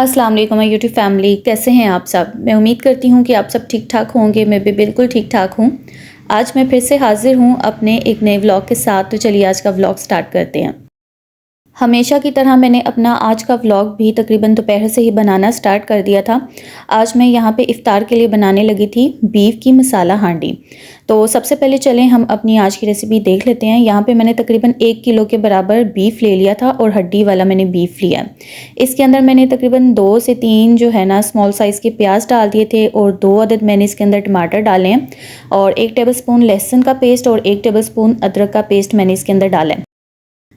अस्सलाम वालेकुम my YouTube family, कैसे हैं आप सब। मैं उम्मीद करती हूँ कि आप सब ठीक ठाक होंगे। मैं भी बिल्कुल ठीक ठाक हूँ। आज मैं फिर से हाज़िर हूँ अपने एक नए व्लॉग के साथ। तो चलिए आज का व्लॉग स्टार्ट करते हैं। हमेशा की तरह मैंने अपना आज का व्लॉग भी तकरीबन दोपहर से ही बनाना स्टार्ट कर दिया था। आज मैं यहाँ पे इफ़्तार के लिए बनाने लगी थी बीफ की मसाला हांडी। तो सबसे पहले चलें हम अपनी आज की रेसिपी देख लेते हैं। यहाँ पे मैंने तकरीबन 1 किलो के बराबर बीफ ले लिया था और हड्डी वाला मैंने बीफ लिया। इसके अंदर मैंने तकरीबन 2 से 3 जो है ना स्मॉल साइज़ के प्याज डाल दिए थे और 2 अदद मैंने इसके अंदर टमाटर डाले हैं और 1 टेबलस्पून लहसुन का पेस्ट और 1 टेबलस्पून अदरक का पेस्ट मैंने इसके अंदर डाला है।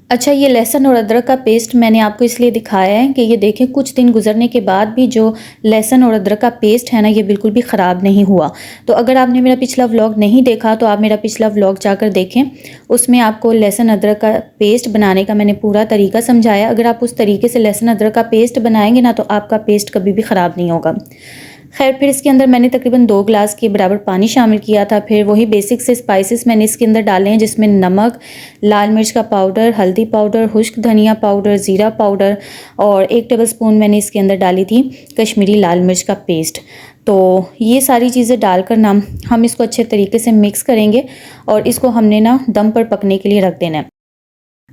अच्छा, ये लहसुन और अदरक का पेस्ट मैंने आपको इसलिए दिखाया है कि ये देखें कुछ दिन गुजरने के बाद भी जो लहसुन और अदरक का पेस्ट है ना, ये बिल्कुल भी ख़राब नहीं हुआ। तो अगर आपने मेरा पिछला व्लॉग नहीं देखा तो आप मेरा पिछला व्लॉग जाकर देखें। उसमें आपको लहसुन अदरक का पेस्ट बनाने का मैंने पूरा तरीका समझाया। अगर आप उस तरीके से लहसुन अदरक का पेस्ट बनाएंगे ना तो आपका पेस्ट कभी भी ख़राब नहीं होगा। खैर, फिर इसके अंदर मैंने तकरीबन 2 गिलास के बराबर पानी शामिल किया था। फिर वही बेसिक से स्पाइसेस मैंने इसके अंदर डाले हैं, जिसमें नमक, लाल मिर्च का पाउडर, हल्दी पाउडर, खुश्क धनिया पाउडर, ज़ीरा पाउडर और 1 टेबलस्पून मैंने इसके अंदर डाली थी कश्मीरी लाल मिर्च का पेस्ट। तो ये सारी चीज़ें डालकर ना हम इसको अच्छे तरीके से मिक्स करेंगे और इसको हमने ना दम पर पकने के लिए रख देना है।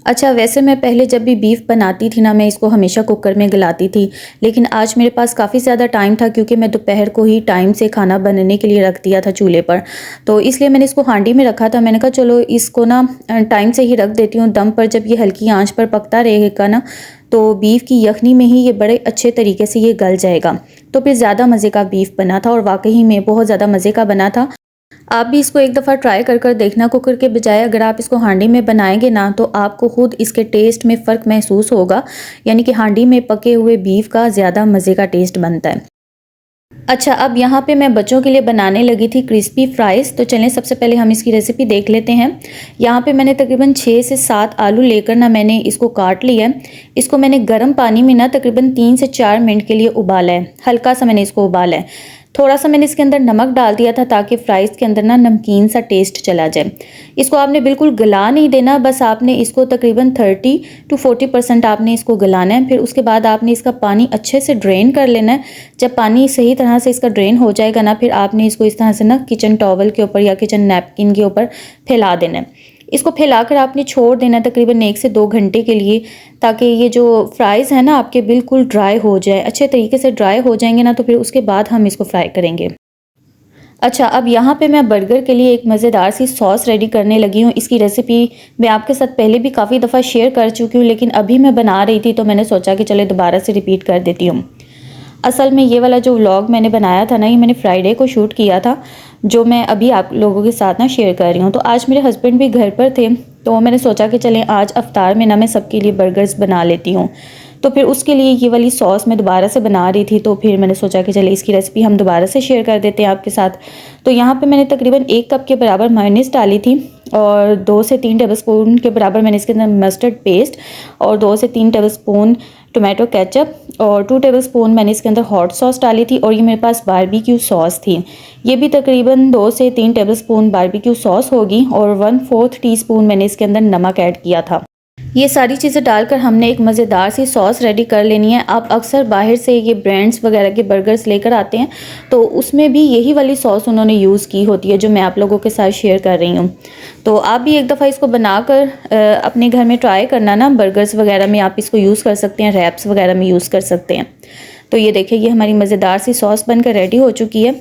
अच्छा, वैसे मैं पहले जब भी बीफ बनाती थी ना, मैं इसको हमेशा कुकर में गलाती थी, लेकिन आज मेरे पास काफ़ी ज़्यादा टाइम था क्योंकि मैं दोपहर को ही टाइम से खाना बनने के लिए रख दिया था चूल्हे पर। तो इसलिए मैंने इसको हांडी में रखा था। मैंने कहा चलो इसको ना टाइम से ही रख देती हूँ दम पर। जब ये हल्की आंच पर पकता रहेगा ना तो बीफ की यखनी में ही ये बड़े अच्छे तरीके से ये गल जाएगा। तो फिर ज़्यादा मज़े का बीफ बना था और वाकई में बहुत ज़्यादा मज़े का बना था। आप भी इसको एक दफ़ा ट्राई कर देखना। कुकर के बजाय अगर आप इसको हांडी में बनाएंगे ना तो आपको खुद इसके टेस्ट में फ़र्क महसूस होगा। यानी कि हांडी में पके हुए बीफ का ज़्यादा मज़े का टेस्ट बनता है। अच्छा, अब यहाँ पे मैं बच्चों के लिए बनाने लगी थी क्रिस्पी फ्राइज़। तो चलें सबसे पहले हम इसकी रेसिपी देख लेते हैं। यहाँ पे मैंने तकरीबन 6 से 7 आलू लेकर ना मैंने इसको काट लिया है। इसको मैंने गर्म पानी में ना तकरीबन 3 से 4 मिनट के लिए उबाला है। हल्का सा मैंने इसको उबाला है। थोड़ा सा मैंने इसके अंदर नमक डाल दिया था ताकि फ्राइज़ के अंदर ना नमकीन सा टेस्ट चला जाए। इसको आपने बिल्कुल गला नहीं देना, बस आपने इसको तकरीबन 30 to 40% आपने इसको गलाना है। फिर उसके बाद आपने इसका पानी अच्छे से ड्रेन कर लेना है। जब पानी सही तरह से इसका ड्रेन हो जाएगा ना, फिर आपने इसको इस तरह से ना किचन टॉवल के ऊपर या किचन नैपकिन के ऊपर फैला देना है। इसको फैलाकर आपने छोड़ देना है तकरीबन 1 से 2 घंटे के लिए, ताकि ये जो फ्राइज़ है ना आपके बिल्कुल ड्राई हो जाए। अच्छे तरीके से ड्राई हो जाएंगे ना तो फिर उसके बाद हम इसको फ्राई करेंगे। अच्छा, अब यहाँ पे मैं बर्गर के लिए एक मज़ेदार सी सॉस रेडी करने लगी हूँ। इसकी रेसिपी मैं आपके साथ पहले भी काफ़ी दफ़ा शेयर कर चुकी हूँ, लेकिन अभी मैं बना रही थी तो मैंने सोचा कि चले दोबारा से रिपीट कर देती हूँ। असल में ये वाला जो व्लॉग मैंने बनाया था ना, ये मैंने फ्राइडे को शूट किया था, जो मैं अभी आप लोगों के साथ ना शेयर कर रही हूँ। तो आज मेरे हस्बैंड भी घर पर थे तो मैंने सोचा कि चलें आज अफ्तार में ना मैं सबके लिए बर्गर्स बना लेती हूँ। तो फिर उसके लिए ये वाली सॉस मैं दोबारा से बना रही थी, तो फिर मैंने सोचा कि चले इसकी रेसिपी हम दोबारा से शेयर कर देते हैं आपके साथ। तो यहाँ पे मैंने तकरीबन 1 कप के बराबर मायोनीज़ डाली थी और 2 से 3 टेबलस्पून के बराबर मैंने इसके अंदर मस्टर्ड पेस्ट और 2 से 3 टेबलस्पून टोमेटो केचप और 2 टेबलस्पून मैंने इसके अंदर हॉट सॉस डाली थी और ये मेरे पास बारबेक्यू सॉस थी। ये भी तकरीबन 2 से 3 टेबलस्पून बारबेक्यू सॉस होगी और 1/4 टीस्पून मैंने इसके अंदर नमक ऐड किया था। ये सारी चीज़ें डालकर हमने एक मज़ेदार सी सॉस रेडी कर लेनी है। आप अक्सर बाहर से ये ब्रांड्स वगैरह के बर्गर्स लेकर आते हैं तो उसमें भी यही वाली सॉस उन्होंने यूज़ की होती है जो मैं आप लोगों के साथ शेयर कर रही हूँ। तो आप भी एक दफ़ा इसको बनाकर अपने घर में ट्राई करना ना। बर्गर्स वगैरह में आप इसको यूज़ कर सकते हैं, रैप्स वगैरह में यूज़ कर सकते हैं। तो ये देखिए, ये हमारी मज़ेदार सी सॉस बनकर रेडी हो चुकी है।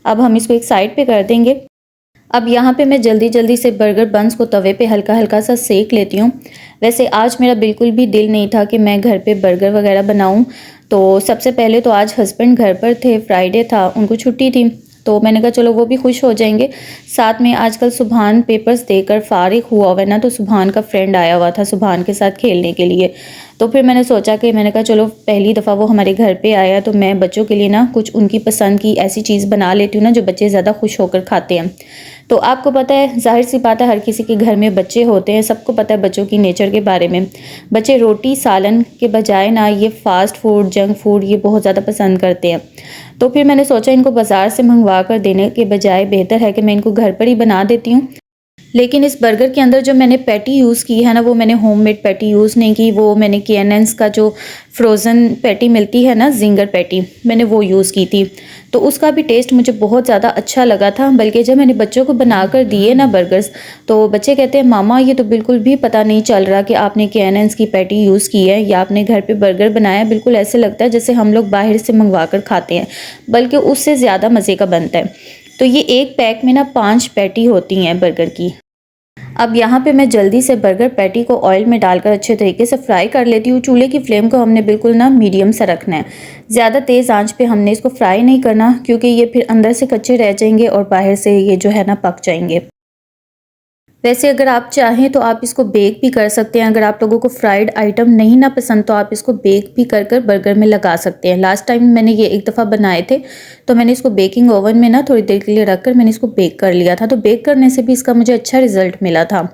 अब हम इसको एक साइड पर कर देंगे। अब यहाँ पे मैं जल्दी से बर्गर बन्स को तवे पे हल्का हल्का सा सेक लेती हूँ। वैसे आज मेरा बिल्कुल भी दिल नहीं था कि मैं घर पे बर्गर वगैरह बनाऊँ। तो सबसे पहले तो आज हस्बैंड घर पर थे, फ्राइडे था, उनको छुट्टी थी, तो मैंने कहा चलो वो भी खुश हो जाएंगे। साथ में आजकल सुभान पेपर्स देकर फारिग हुआ हुआ है ना, तो सुभान का फ्रेंड आया हुआ था सुभान के साथ खेलने के लिए। तो फिर मैंने सोचा कि मैंने कहा चलो पहली दफ़ा वो हमारे घर पे आया तो मैं बच्चों के लिए ना कुछ उनकी पसंद की ऐसी चीज़ बना लेती हूँ ना जो बच्चे ज़्यादा खुश होकर खाते हैं। तो आपको पता है, जाहिर सी बात है, हर किसी के घर में बच्चे होते हैं, सबको पता है बच्चों की नेचर के बारे में। बच्चे रोटी सालन के बजाय ना ये फ़ास्ट फूड, जंक फूड ये बहुत ज़्यादा पसंद करते हैं। तो फिर मैंने सोचा इनको बाज़ार से मंगवा कर देने के बजाय बेहतर है कि मैं इनको घर पर ही बना देती हूँ। लेकिन इस बर्गर के अंदर जो मैंने पैटी यूज़ की है ना, वो मैंने होममेड पैटी यूज़ नहीं की, वो मैंने केएनएन's का जो फ्रोज़न पैटी मिलती है ना, ज़िंगर पैटी, मैंने वो यूज़ की थी। तो उसका भी टेस्ट मुझे बहुत ज़्यादा अच्छा लगा था। बल्कि जब मैंने बच्चों को बना कर दिए ना बर्गर्स, तो बच्चे कहते हैं मामा ये तो बिल्कुल भी पता नहीं चल रहा कि आपने केएनएन's की पैटी यूज़ की है या आपने घर पे बर्गर बनाया है। बिल्कुल ऐसे लगता है जैसे हम लोग बाहर से मंगवा कर खाते हैं, बल्कि उससे ज़्यादा मज़े का बनता है। तो ये एक पैक में ना 5 पैटी होती हैं बर्गर की। अब यहाँ पे मैं जल्दी से बर्गर पैटी को ऑयल में डालकर अच्छे तरीके से फ्राई कर लेती हूँ। चूल्हे की फ्लेम को हमने बिल्कुल ना मीडियम से रखना है। ज़्यादा तेज़ आंच पे हमने इसको फ्राई नहीं करना, क्योंकि ये फिर अंदर से कच्चे रह जाएंगे और बाहर से ये जो है ना पक जाएंगे। वैसे अगर आप चाहें तो आप इसको बेक भी कर सकते हैं। अगर आप लोगों को फ्राइड आइटम नहीं ना पसंद, तो आप इसको बेक भी कर कर बर्गर में लगा सकते हैं। लास्ट टाइम मैंने ये एक दफ़ा बनाए थे, तो मैंने इसको बेकिंग ओवन में ना थोड़ी देर के लिए रख कर मैंने इसको बेक कर लिया था। तो बेक करने से भी इसका मुझे अच्छा रिज़ल्ट मिला था।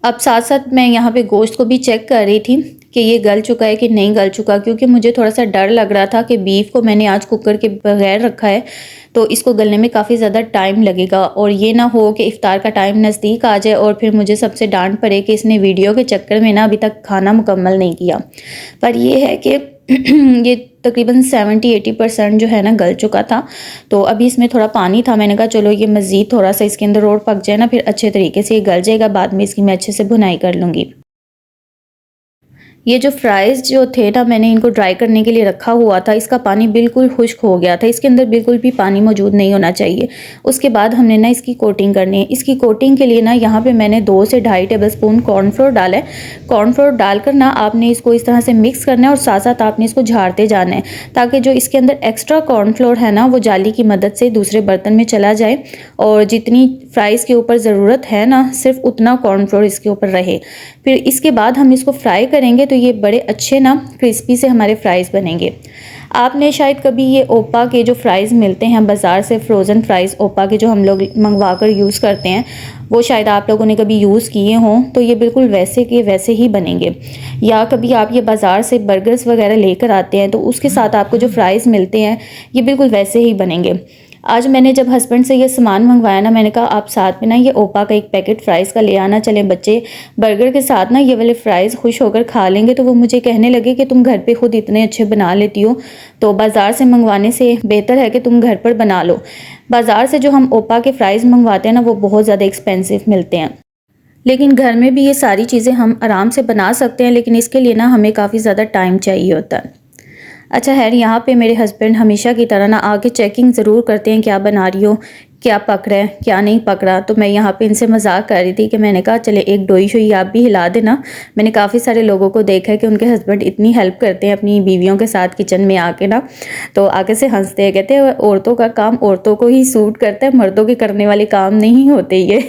अब साथ-साथ मैं यहाँ पे गोश्त को भी चेक कर रही थी कि ये गल चुका है कि नहीं गल चुका, क्योंकि मुझे थोड़ा-सा डर लग रहा था कि बीफ को मैंने आज कुकर के बगैर रखा है, तो इसको गलने में काफ़ी ज़्यादा टाइम लगेगा और ये ना हो कि इफ़्तार का टाइम नज़दीक आ जाए और फिर मुझे सबसे डाँट पड़े कि इसने वीडियो के चक्कर में ना अभी तक खाना मुकम्मल नहीं किया। पर ये है कि ये तकरीबन 70-80% जो है ना गल चुका था। तो अभी इसमें थोड़ा पानी था, मैंने कहा चलो ये मज़ीद थोड़ा-सा इसके अंदर और पक जाए ना, फिर अच्छे तरीके से ये गल जाएगा, बाद में इसकी मैं अच्छे से भुनाई कर लूँगी। ये जो फ्राइज़ जो थे ना, मैंने इनको ड्राई करने के लिए रखा हुआ था, इसका पानी बिल्कुल खुश्क हो गया था, इसके अंदर बिल्कुल भी पानी मौजूद नहीं होना चाहिए। उसके बाद हमने ना इसकी कोटिंग करनी है। इसकी कोटिंग के लिए ना यहाँ पे मैंने 2 से ढाई टेबलस्पून कॉर्नफ्लोर डाला है। कॉर्नफ्लोर डालकर ना आपने इसको इस तरह से मिक्स करना है और साथ-साथ आपने इसको झाड़ते जाना है, ताकि जो इसके अंदर एक्स्ट्रा कॉर्नफ्लोर है ना, वो जाली की मदद से दूसरे बर्तन में चला जाए और जितनी फ्राइज़ के ऊपर ज़रूरत है ना, सिर्फ उतना कॉर्नफ्लोर इसके ऊपर रहे। फिर इसके बाद हम इसको फ्राई करेंगे तो ये बड़े अच्छे ना क्रिस्पी से हमारे फ्राइज़ बनेंगे। आपने शायद कभी ये ओपा के जो फ्राइज़ मिलते हैं बाज़ार से, फ्रोज़न फ्राइज़ ओपा के जो हम लोग मंगवा कर यूज़ करते हैं, वो शायद आप लोगों ने कभी यूज़ किए हों, तो ये बिल्कुल वैसे के वैसे ही बनेंगे। या कभी आप ये बाज़ार से बर्गर्स वगैरह लेकर आते हैं, तो उसके साथ आपको जो फ्राइज़ मिलते हैं, ये बिल्कुल वैसे ही बनेंगे। आज मैंने जब हस्बैंड से ये सामान मंगवाया ना, मैंने कहा आप साथ में ना ये ओपा का एक पैकेट फ़्राइज़ का ले आना, चलें बच्चे बर्गर के साथ ना ये वाले फ़्राइज़ खुश होकर खा लेंगे। तो वो मुझे कहने लगे कि तुम घर पे खुद इतने अच्छे बना लेती हो, तो बाज़ार से मंगवाने से बेहतर है कि तुम घर पर बना लो। बाज़ार से जो हम ओपा के फ़्राइज़ मंगवाते हैं ना, वो बहुत ज़्यादा एक्सपेंसिव मिलते हैं, लेकिन घर में भी ये सारी चीज़ें हम आराम से बना सकते हैं, लेकिन इसके लिए ना हमें काफ़ी ज़्यादा टाइम चाहिए होता है। अच्छा खैर, यहाँ पे मेरे हस्बैंड हमेशा की तरह ना आके चेकिंग ज़रूर करते हैं, क्या बना रही हो, क्या पक रहा है, क्या नहीं पक रहा। तो मैं यहाँ पे इनसे मजाक कर रही थी कि मैंने कहा चले एक डोई शोई आप भी हिला देना। मैंने काफ़ी सारे लोगों को देखा है कि उनके हस्बैंड इतनी हेल्प करते हैं अपनी बीवियों के साथ किचन में आके ना, तो आगे से हंसते हैं, कहते हैं औरतों का काम औरतों को ही सूट करता है, मर्दों के करने वाले काम नहीं होते ये।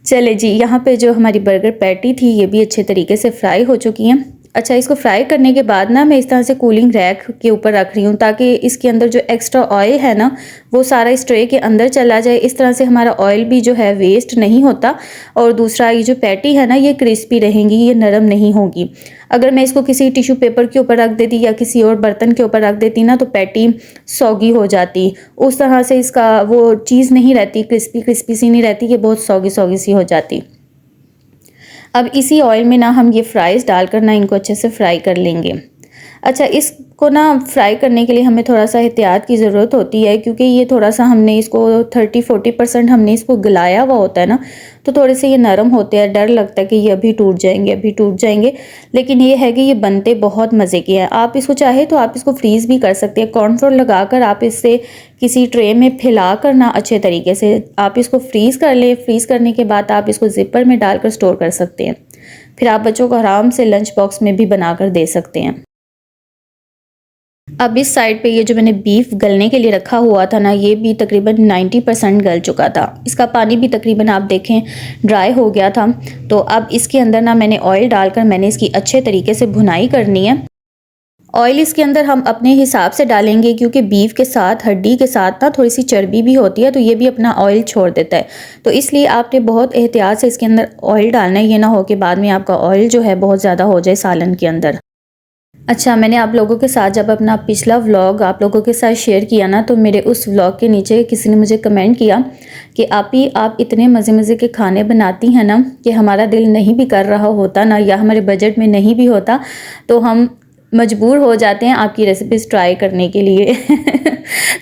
चले जी, यहाँ पे जो हमारी बर्गर पैटी थी ये भी अच्छे तरीके से फ्राई हो चुकी हैं। अच्छा, इसको फ्राई करने के बाद ना मैं इस तरह से कूलिंग रैक के ऊपर रख रही हूँ, ताकि इसके अंदर जो एक्स्ट्रा ऑयल है ना, वो सारा इस ट्रे के अंदर चला जाए। इस तरह से हमारा ऑयल भी जो है वेस्ट नहीं होता, और दूसरा ये जो पैटी है ना, ये क्रिस्पी रहेंगी, ये नरम नहीं होगी। अगर मैं इसको किसी टिश्यू पेपर के ऊपर रख देती या किसी और बर्तन के ऊपर रख देती ना, तो पैटी सौगी हो जाती। उस तरह से इसका वो चीज़ नहीं रहती, क्रिस्पी क्रिस्पी सी नहीं रहती, ये बहुत सौगी सौगी सी हो जाती। अब इसी ऑयल में ना हम ये फ्राइज़ डालकर ना इनको अच्छे से फ्राई कर लेंगे। अच्छा, इसको ना फ्राई करने के लिए हमें थोड़ा सा एहतियात की ज़रूरत होती है, क्योंकि ये थोड़ा सा हमने इसको 30-40% हमने इसको गलाया हुआ होता है ना, तो थोड़े से ये नरम होते हैं। डर लगता है कि ये अभी टूट जाएंगे, अभी टूट जाएंगे, लेकिन ये है कि ये बनते बहुत मज़े के हैं। आप इसको चाहे तो आप इसको फ्रीज़ भी कर सकते हैं। कॉर्नफ्लोर लगाकर आप इससे किसी ट्रे में फैला कर ना अच्छे तरीके से आप इसको फ्रीज़ कर लें। फ्रीज़ करने के बाद आप इसको ज़िपर में डालकर स्टोर कर सकते हैं। फिर आप बच्चों को आराम से लंच बॉक्स में भी बनाकर दे सकते हैं। अब इस साइड पे ये जो मैंने बीफ गलने के लिए रखा हुआ था ना, ये भी तकरीबन 90% गल चुका था। इसका पानी भी तकरीबन आप देखें ड्राई हो गया था। तो अब इसके अंदर ना मैंने ऑयल डालकर मैंने इसकी अच्छे तरीके से भुनाई करनी है। ऑयल इसके अंदर हम अपने हिसाब से डालेंगे, क्योंकि बीफ के साथ हड्डी के साथ ना थोड़ी सी चर्बी भी होती है, तो ये भी अपना ऑयल छोड़ देता है। तो इसलिए आपने बहुत एहतियात से इसके अंदर ऑयल डालना है, ये ना हो कि बाद में आपका ऑयल जो है बहुत ज़्यादा हो जाए सालन के अंदर। अच्छा, मैंने आप लोगों के साथ जब अपना पिछला व्लॉग आप लोगों के साथ शेयर किया ना, तो मेरे उस व्लॉग के नीचे किसी ने मुझे कमेंट किया कि आप इतने मज़े मज़े के खाने बनाती हैं ना कि हमारा दिल नहीं भी कर रहा होता ना, या हमारे बजट में नहीं भी होता, तो हम मजबूर हो जाते हैं आपकी रेसिपीज़ ट्राई करने के लिए।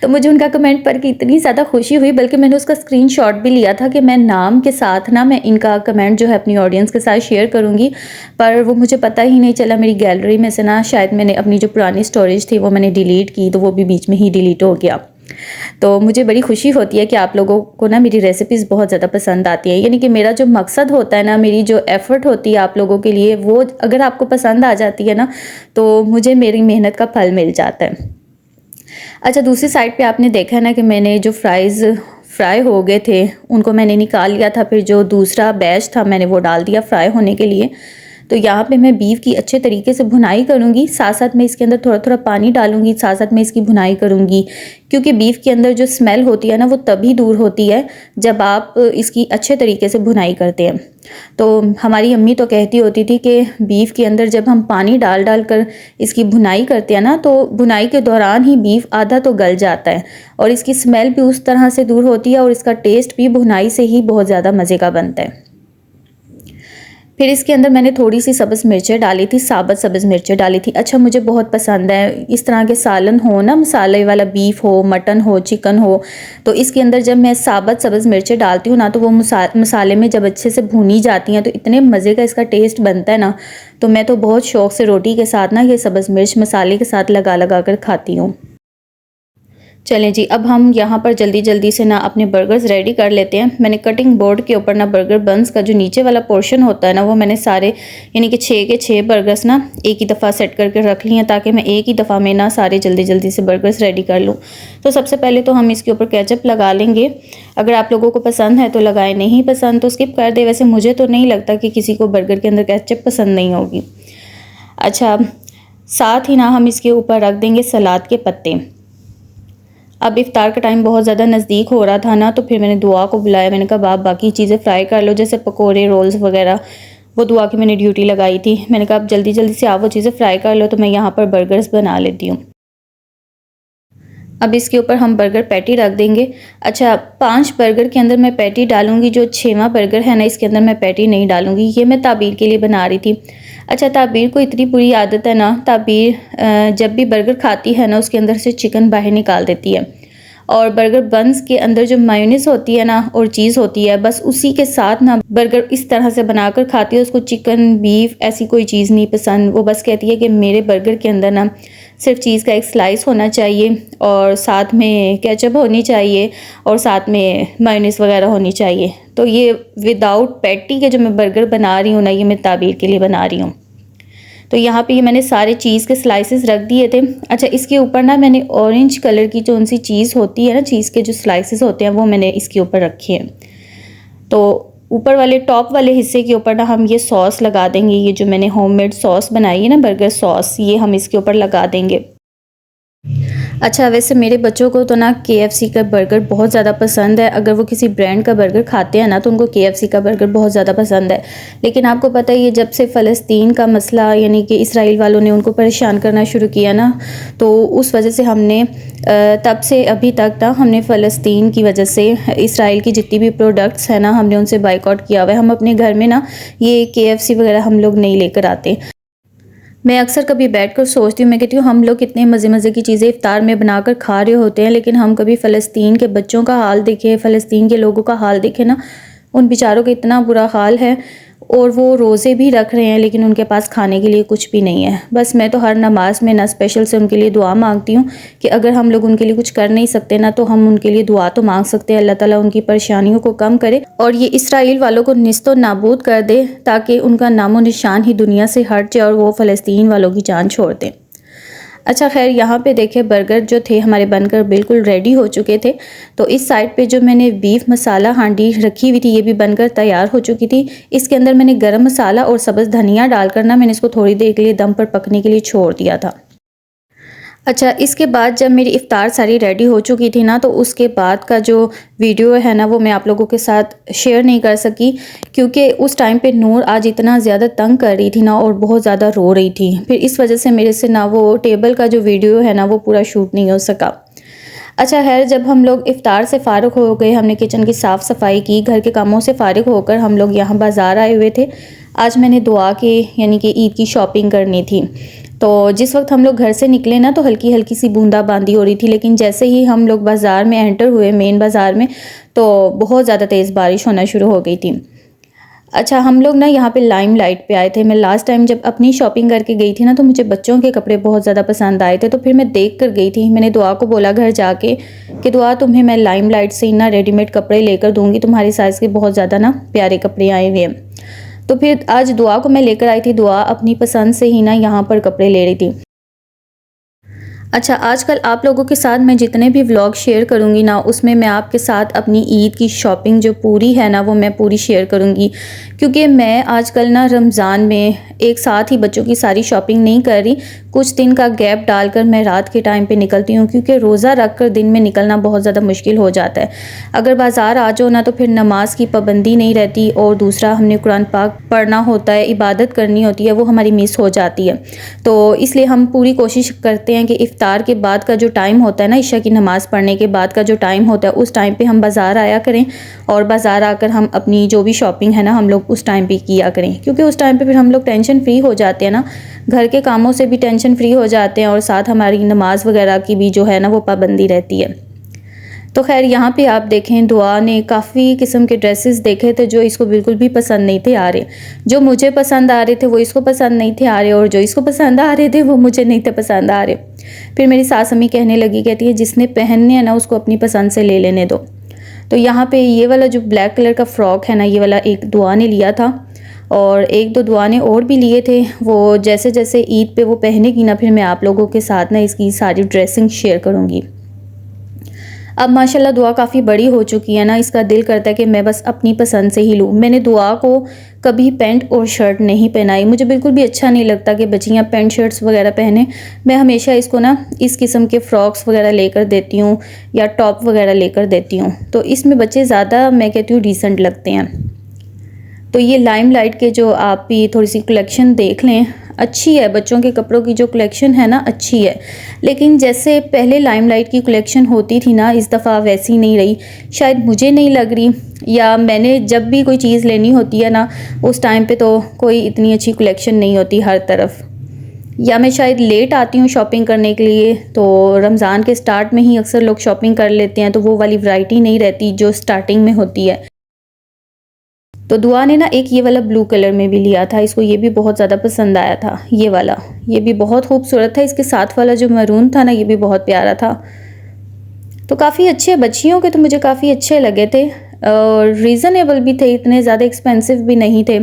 तो मुझे उनका कमेंट पढ़ के इतनी ज़्यादा खुशी हुई, बल्कि मैंने उसका स्क्रीनशॉट भी लिया था कि मैं नाम के साथ ना मैं इनका कमेंट जो है अपनी ऑडियंस के साथ शेयर करूँगी, पर वो मुझे पता ही नहीं चला। मेरी गैलरी में से ना शायद मैंने अपनी जो पुरानी स्टोरेज थी वो मैंने डिलीट की, तो वो भी बीच में ही डिलीट हो गया। तो मुझे बड़ी खुशी होती है कि आप लोगों को ना मेरी रेसिपीज़ बहुत ज़्यादा पसंद आती है, यानी कि मेरा जो मकसद होता है ना, मेरी जो एफ़र्ट होती है आप लोगों के लिए, वो अगर आपको पसंद आ जाती है ना, तो मुझे मेरी मेहनत का फल मिल जाता है। अच्छा, दूसरी साइड पे आपने देखा है ना कि मैंने जो फ्राई हो गए थे उनको मैंने निकाल लिया था, फिर जो दूसरा बैच था मैंने वो डाल दिया फ्राई होने के लिए। तो यहाँ पे मैं बीफ की अच्छे तरीके से भुनाई करूँगी, साथ साथ मैं इसके अंदर थोड़ा थोड़ा पानी डालूँगी, साथ साथ मैं इसकी भुनाई करूँगी, क्योंकि बीफ के अंदर जो स्मेल होती है ना वो तभी दूर होती है जब आप इसकी अच्छे तरीके से भुनाई करते हैं। तो हमारी अम्मी तो कहती होती थी कि बीफ के अंदर जब हम पानी डाल डाल कर इसकी भुनाई करते हैं ना, तो भुनाई के दौरान ही बीफ आधा तो गल जाता है और इसकी स्मेल भी उस तरह से दूर होती है और इसका टेस्ट भी भुनाई से ही बहुत ज़्यादा मज़े का बनता है। फिर इसके अंदर मैंने थोड़ी सी सब्ज़ मिर्चें डाली थी, साबुत सब्ज़ मिर्चें डाली थी। अच्छा, मुझे बहुत पसंद है इस तरह के सालन हो ना, मसाले वाला बीफ हो, मटन हो, चिकन हो, तो इसके अंदर जब मैं साबुत सब्ज़ मिर्चें डालती हूँ ना, तो वो मसाले में जब अच्छे से भुनी जाती हैं तो इतने मज़े का इसका टेस्ट बनता है ना, तो मैं तो बहुत शौक़ से रोटी के साथ ना ये सब्ज़ मिर्च मसाले के साथ लगा लगा कर खाती हूँ। चलें जी, अब हम यहाँ पर जल्दी जल्दी से ना अपने बर्गर्स रेडी कर लेते हैं। मैंने कटिंग बोर्ड के ऊपर ना बर्गर बन्स का जो नीचे वाला पोर्शन होता है ना, वो मैंने सारे यानी कि 6 के 6 बर्गर्स ना एक ही दफ़ा सेट करके रख लिए हैं, ताकि मैं एक ही दफ़ा में ना सारे जल्दी जल्दी से बर्गर्स रेडी कर लूँ। तो सबसे पहले तो हम इसके ऊपर केचप लगा लेंगे। अगर आप लोगों को पसंद है तो लगाए, नहीं पसंद तो स्किप कर दे। वैसे मुझे तो नहीं लगता कि किसी को बर्गर के अंदर केचप पसंद नहीं होगी। अच्छा, साथ ही ना हम इसके ऊपर रख देंगे सलाद के पत्ते। अब इफ्तार का टाइम बहुत ज़्यादा नज़दीक हो रहा था ना, तो फिर मैंने दुआ को बुलाया। मैंने कहा आप बाकी चीज़ें फ्राई कर लो, जैसे पकोड़े, रोल्स वगैरह, वो दुआ की मैंने ड्यूटी लगाई थी। मैंने कहा आप जल्दी जल्दी से आप वो चीज़ें फ्राई कर लो, तो मैं यहाँ पर बर्गर्स बना लेती हूँ। अब इसके ऊपर हम बर्गर पैटी रख देंगे। अच्छा, 5 बर्गर के अंदर मैं पैटी डालूँगी, जो 6वां बर्गर है ना इसके अंदर मैं पैटी नहीं डालूँगी। ये मैं ताबीर के लिए बना रही थी। अच्छा, ताबीर को इतनी बुरी आदत है ना, ताबीर जब भी बर्गर खाती है ना उसके अंदर से चिकन बाहर निकाल देती है, और बर्गर बन्स के अंदर जो मायोनीज़ होती है ना और चीज़ होती है, बस उसी के साथ ना बर्गर इस तरह से बनाकर खाती है। उसको चिकन, बीफ ऐसी कोई चीज़ नहीं पसंद। वो बस कहती है कि मेरे बर्गर के अंदर ना सिर्फ चीज़ का एक स्लाइस होना चाहिए और साथ में केचप होनी चाहिए और साथ में मायोनीज़ वगैरह होनी चाहिए। तो ये विदाउट पैटी के जो मैं बर्गर बना रही हूँ ना, ये मैं ताबीर के लिए बना रही हूँ। तो यहाँ पे ये मैंने सारे चीज़ के स्लाइसेस रख दिए थे। अच्छा, इसके ऊपर ना मैंने ऑरेंज कलर की जो उनसी चीज़ होती है ना, चीज़ के जो स्लाइसेस होते हैं, वो मैंने इसके ऊपर रखे हैं। तो ऊपर वाले टॉप वाले हिस्से के ऊपर ना हम ये सॉस लगा देंगे। ये जो मैंने होममेड सॉस बनाई है ना, बर्गर सॉस, ये हम इसके ऊपर लगा देंगे। अच्छा, वैसे मेरे बच्चों को तो ना KFC का बर्गर बहुत ज़्यादा पसंद है। अगर वो किसी ब्रांड का बर्गर खाते हैं ना, तो उनको KFC का बर्गर बहुत ज़्यादा पसंद है। लेकिन आपको पता है, ये जब से फ़लस्तीन का मसला यानी कि इसराइल वालों ने उनको परेशान करना शुरू किया ना, तो उस वजह से हमने तब से अभी तक ना हमने फ़लस्तीन की वजह से इसराइल की जितनी भी प्रोडक्ट्स हैं ना, हमने उनसे बाइकआउट किया हुआ है। हम अपने घर में ना ये KFC वगैरह हम लोग नहीं लेकर आते। मैं अक्सर कभी बैठकर सोचती हूँ, मैं कहती हूँ हम लोग कितने मज़े मज़े की चीज़ें इफ्तार में बनाकर खा रहे होते हैं, लेकिन हम कभी फ़लस्तीन के बच्चों का हाल देखें, फ़लस्तीन के लोगों का हाल देखें ना, उन बेचारों का इतना बुरा हाल है। और वो रोज़े भी रख रहे हैं, लेकिन उनके पास खाने के लिए कुछ भी नहीं है। बस मैं तो हर नमाज में ना स्पेशल से उनके लिए दुआ मांगती हूँ कि अगर हम लोग उनके लिए कुछ कर नहीं सकते ना, तो हम उनके लिए दुआ तो मांग सकते हैं, अल्लाह ताला उनकी परेशानियों को कम करे और ये इसराइल वालों को निस्तो नाबूद कर दे, ताकि उनका नामो निशान ही दुनिया से हट जाए और वो फ़लस्तीन वालों की जान छोड़ दें। अच्छा, खैर यहाँ पे देखे बर्गर जो थे हमारे बनकर बिल्कुल रेडी हो चुके थे। तो इस साइड पे जो मैंने बीफ मसाला हांडी रखी हुई थी, ये भी बनकर तैयार हो चुकी थी। इसके अंदर मैंने गरम मसाला और सब्ज़ धनिया डालकर ना मैंने इसको थोड़ी देर के लिए दम पर पकने के लिए छोड़ दिया था। अच्छा, इसके बाद जब मेरी इफ़्तार सारी रेडी हो चुकी थी ना, तो उसके बाद का जो वीडियो है ना, वो मैं आप लोगों के साथ शेयर नहीं कर सकी, क्योंकि उस टाइम पे नूर आज इतना ज़्यादा तंग कर रही थी ना, और बहुत ज़्यादा रो रही थी। फिर इस वजह से मेरे से ना वो टेबल का जो वीडियो है ना, वो पूरा शूट नहीं हो सका। अच्छा खैर, जब हम लोग इफ़्तार से फ़ारिग हो गए, हमने किचन की साफ़ सफाई की, घर के कामों से फ़ारिग होकर हम लोग यहाँ बाज़ार आए हुए थे। आज मैंने दुआ की यानी कि ईद की शॉपिंग करनी थी। तो जिस वक्त हम लोग घर से निकले ना, तो हल्की हल्की सी बूंदाबांदी हो रही थी, लेकिन जैसे ही हम लोग बाज़ार में एंटर हुए, मेन बाज़ार में, तो बहुत ज़्यादा तेज़ बारिश होना शुरू हो गई थी। अच्छा, हम लोग ना यहाँ पे लाइम लाइट पे आए थे। मैं लास्ट टाइम जब अपनी शॉपिंग करके गई थी ना, तो मुझे बच्चों के कपड़े बहुत ज़्यादा पसंद आए थे, तो फिर मैं देख कर गई थी। मैंने दुआ को बोला घर जाके कि दुआ, तुम्हें मैं लाइम लाइट से ना रेडीमेड कपड़े लेकर दूंगी, तुम्हारी साइज़ के बहुत ज़्यादा ना प्यारे कपड़े आए हुए हैं। तो फिर आज दुआ को मैं लेकर आई थी। दुआ अपनी पसंद से ही ना यहाँ पर कपड़े ले रही थी। अच्छा, आजकल आप लोगों के साथ मैं जितने भी व्लॉग शेयर करूँगी ना, उसमें मैं आपके साथ अपनी ईद की शॉपिंग जो पूरी है ना, वो मैं पूरी शेयर करूँगी, क्योंकि मैं आजकल ना रमज़ान में एक साथ ही बच्चों की सारी शॉपिंग नहीं कर रही। कुछ दिन का गैप डालकर मैं रात के टाइम पे निकलती हूँ, क्योंकि रोज़ा रख कर दिन में निकलना बहुत ज़्यादा मुश्किल हो जाता है। अगर बाज़ार आ जाओ ना, तो फिर नमाज की पाबंदी नहीं रहती, और दूसरा हमने कुरान पाक पढ़ना होता है, इबादत करनी होती है, वो हमारी मिस हो जाती है। तो इसलिए हम पूरी कोशिश करते हैं कि इफ़्तार के बाद का जो टाइम होता है ना, इशा की नमाज़ पढ़ने के बाद का जो टाइम होता है, उस टाइम पे हम बाज़ार आया करें, और बाज़ार आकर हम अपनी जो भी शॉपिंग है ना, हम लोग उस टाइम पे किया करें, क्योंकि उस टाइम पे फिर हम लोग टेंशन फ्री हो जाते हैं ना, घर के कामों से भी टेंशन फ्री हो जाते हैं, और साथ हमारी नमाज वगैरह की भी जो है ना, वो पाबंदी रहती है। तो खैर, यहाँ पे आप देखें, दुआ ने काफ़ी किस्म के ड्रेसेस देखे थे जो इसको बिल्कुल भी पसंद नहीं थे आ रहे। जो मुझे पसंद आ रहे थे वो इसको पसंद नहीं थे आ रहे, और जो इसको पसंद आ रहे थे वो मुझे नहीं थे पसंद आ रहे। फिर मेरी सास अम्मी कहने लगी, कहती है जिसने पहनने हैं ना, उसको अपनी पसंद से ले लेने दो। तो यहाँ पे ये वाला जो ब्लैक कलर का फ़्रॉक है ना, ये वाला एक दुआ ने लिया था, और एक दो दुआ ने और भी लिए थे। वो जैसे जैसे ईद पे वो पहनेगी ना, फिर मैं आप लोगों के साथ ना इसकी सारी ड्रेसिंग शेयर करूँगी। अब माशाल्लाह दुआ काफ़ी बड़ी हो चुकी है ना, इसका दिल करता है कि मैं बस अपनी पसंद से ही लूँ। मैंने दुआ को कभी पैंट और शर्ट नहीं पहनाई, मुझे बिल्कुल भी अच्छा नहीं लगता कि बच्चियाँ पैंट शर्ट्स वगैरह पहने। मैं हमेशा इसको ना इस किस्म के फ़्रॉक्स वगैरह लेकर देती हूँ, या टॉप वगैरह लेकर देती हूँ, तो इसमें बच्चे ज़्यादा, मैं कहती हूँ, डिसेंट लगते हैं। तो ये लाइम लाइट के जो आप भी थोड़ी सी कलेक्शन देख लें, अच्छी है। बच्चों के कपड़ों की जो कलेक्शन है ना, अच्छी है, लेकिन जैसे पहले लाइम लाइट की कलेक्शन होती थी ना, इस दफ़ा वैसी नहीं रही। शायद मुझे नहीं लग रही, या मैंने जब भी कोई चीज़ लेनी होती है ना, उस टाइम पे तो कोई इतनी अच्छी कलेक्शन नहीं होती हर तरफ, या मैं शायद लेट आती हूँ शॉपिंग करने के लिए। तो रमज़ान के स्टार्ट में ही अक्सर लोग शॉपिंग कर लेते हैं, तो वो वाली वैरायटी नहीं रहती जो स्टार्टिंग में होती है। तो दुआ ने ना एक ये वाला ब्लू कलर में भी लिया था, इसको ये भी बहुत ज़्यादा पसंद आया था। ये वाला, ये भी बहुत खूबसूरत था। इसके साथ वाला जो मरून था ना, ये भी बहुत प्यारा था। तो काफ़ी अच्छे बच्चियों के तो मुझे काफ़ी अच्छे लगे थे, और रीज़नेबल भी थे, इतने ज़्यादा एक्सपेंसिव भी नहीं थे।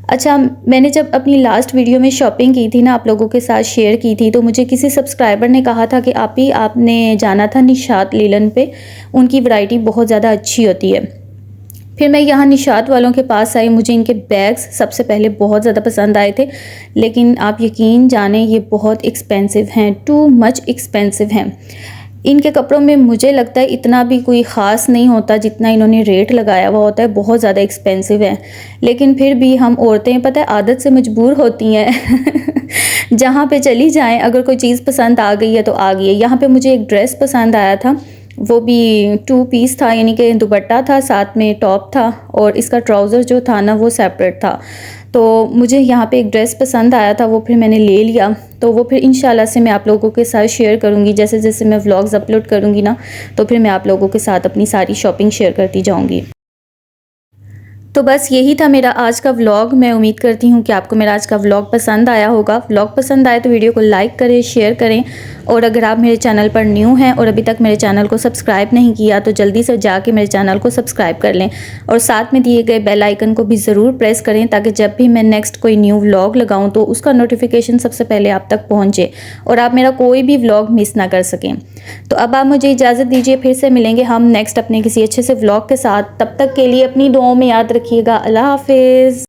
अच्छा, मैंने जब अपनी लास्ट वीडियो में शॉपिंग की थी ना, आप लोगों के साथ शेयर की थी, तो मुझे किसी सब्सक्राइबर ने कहा था कि आपने जाना था निशात लीलन पे, उनकी वैरायटी बहुत ज़्यादा अच्छी होती है। फिर मैं यहाँ निशात वालों के पास आई। मुझे इनके बैग्स सबसे पहले बहुत ज़्यादा पसंद आए थे, लेकिन आप यकीन जानें, ये बहुत एक्सपेंसिव हैं, टू मच एक्सपेंसिव हैं। इनके कपड़ों में मुझे लगता है इतना भी कोई ख़ास नहीं होता जितना इन्होंने रेट लगाया हुआ होता है, बहुत ज़्यादा एक्सपेंसिव है। लेकिन फिर भी हम औरतें, पता है, आदत से मजबूर होती हैं जहाँ पे चली जाएं, अगर कोई चीज़ पसंद आ गई है तो आ गई है। यहाँ पे मुझे एक ड्रेस पसंद आया था, वो भी 2 पीस था, यानी कि दुपट्टा था, साथ में टॉप था, और इसका ट्राउज़र जो था ना, वो सेपरेट था। तो मुझे यहाँ पे एक ड्रेस पसंद आया था, वो फिर मैंने ले लिया। तो वो फिर इंशाल्लाह से मैं आप लोगों के साथ शेयर करूँगी, जैसे जैसे मैं व्लॉग्स अपलोड करूँगी ना, तो फिर मैं आप लोगों के साथ अपनी सारी शॉपिंग शेयर करती जाऊँगी। तो बस यही था मेरा आज का व्लॉग। मैं उम्मीद करती हूँ कि आपको मेरा आज का व्लॉग पसंद आया होगा। व्लॉग पसंद आए तो वीडियो को लाइक करें, शेयर करें, और अगर आप मेरे चैनल पर न्यू हैं और अभी तक मेरे चैनल को सब्सक्राइब नहीं किया, तो जल्दी से जाके मेरे चैनल को सब्सक्राइब कर लें, और साथ में दिए गए बेल आइकन को भी ज़रूर प्रेस करें, ताकि जब भी मैं नेक्स्ट कोई न्यू व्लॉग लगाऊँ तो उसका नोटिफिकेशन सबसे पहले आप तक पहुँचे, और आप मेरा कोई भी व्लॉग मिस ना कर सकें। तो अब आप मुझे इजाज़त दीजिए, फिर से मिलेंगे हम नेक्स्ट अपने किसी अच्छे से व्लॉग के साथ। तब तक के लिए अपनी दुआओं में याद रखिएगा। अल्लाह हाफिज़।